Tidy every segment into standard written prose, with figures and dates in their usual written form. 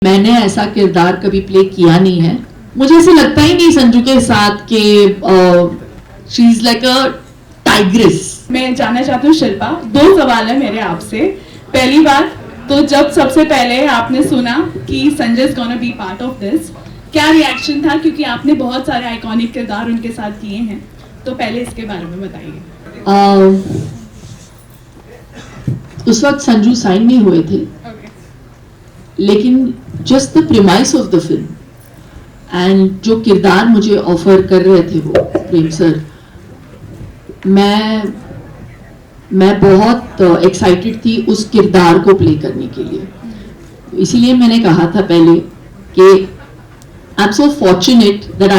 मैंने ऐसा किरदार कभी प्ले किया नहीं है। मुझे ऐसे लगता ही नहीं संजू के साथ कि she is like a tigress. मैं जानना चाहती हूँ शिल्पा, दो सवाल है मेरे आपसे। पहली बात तो जब सबसे पहले आपने सुना कि Sanjay is gonna be part of this, क्या रिएक्शन था? क्योंकि आपने बहुत सारे आइकॉनिक किरदार उनके साथ किए हैं, तो पहले इसके बारे में बताइए। उस वक्त संजू साइन नहीं हुए थे, लेकिन just the premise of the film and जो किरदार मुझे ऑफर कर रहे थे वो प्रेम सर, मैं बहुत एक्साइटेड थी उस किरदार को प्ले करने के लिए। इसीलिए मैंने कहा था पहले कि I am so fortunate that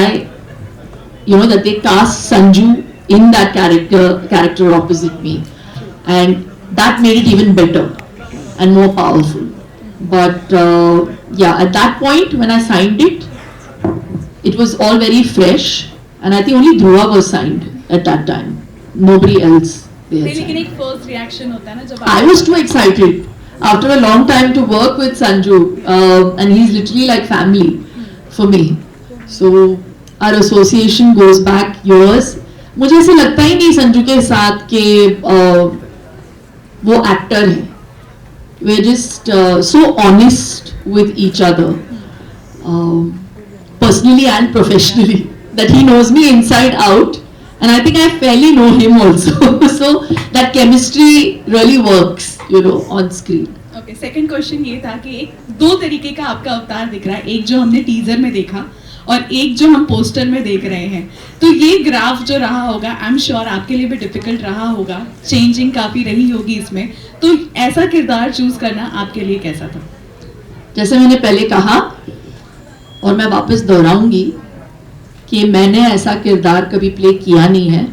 that they cast Sanju in that character opposite me, and that made it even better and more powerful. But yeah, at that point when I signed it, it was all very fresh, and I think only Dhruva was signed at that time. Nobody else. लेकिन एक first reaction होता है ना जब I was too excited after a long time to work with Sanju, and he's literally like family for me. So our association goes back years. मुझे ऐसे लगता ही नहीं संजू के साथ कि वो एक्टर है। We're just so honest with each other, personally and professionally, that he knows me inside out, and I think I fairly know him also. So that chemistry really works, on screen. Okay, second question ये था कि दो तरीके का आपका अवतार दिख रहा है, एक जो हमने टीजर में देखा और एक जो हम पोस्टर में देख रहे हैं। तो ये ग्राफ जो रहा होगा, आई एम श्योर आपके लिए भी डिफिकल्ट रहा होगा, चेंजिंग काफी रही होगी इसमें, तो ऐसा किरदार चूज करना आपके लिए कैसा था? जैसे मैंने पहले कहा और मैं वापस दोहराऊंगी कि मैंने ऐसा किरदार कभी प्ले किया नहीं है।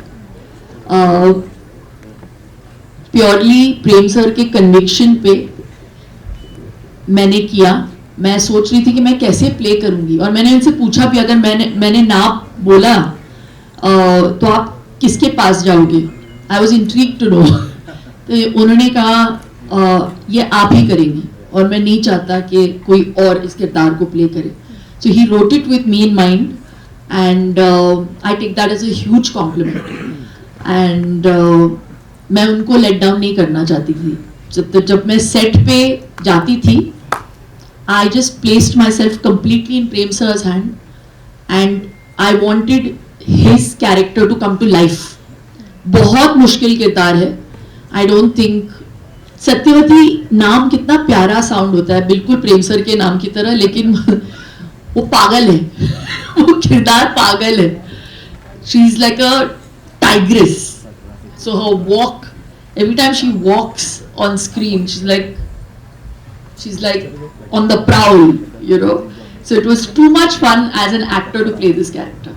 प्योरली प्रेम सर के कन्विक्शन पे मैंने किया। मैं सोच रही थी कि मैं कैसे प्ले करूंगी, और मैंने इनसे पूछा भी, अगर मैंने ना बोला तो आप किसके पास जाओगे? I was intrigued to know. तो उन्होंने कहा ये आप ही करेंगी, और मैं नहीं चाहता कि कोई और इस किरदार को प्ले करे। So he wrote it with me in mind, and I take that as a huge compliment. And मैं उनको लेट डाउन नहीं करना चाहती थी। जब मैं सेट पे जाती थी, I just placed myself completely in Prem sir's hand, and I wanted his character to come to life. बहुत मुश्किल किरदार है। I don't think सत्यवती नाम कितना प्यारा साउंड होता है, बिल्कुल प्रेम सर के नाम की तरह, लेकिन वो पागल है। वो किरदार पागल है। She is like a tigress. So her walk, every time she walks on screen, she's like on the prowl, So it was too much fun as an actor to play this character.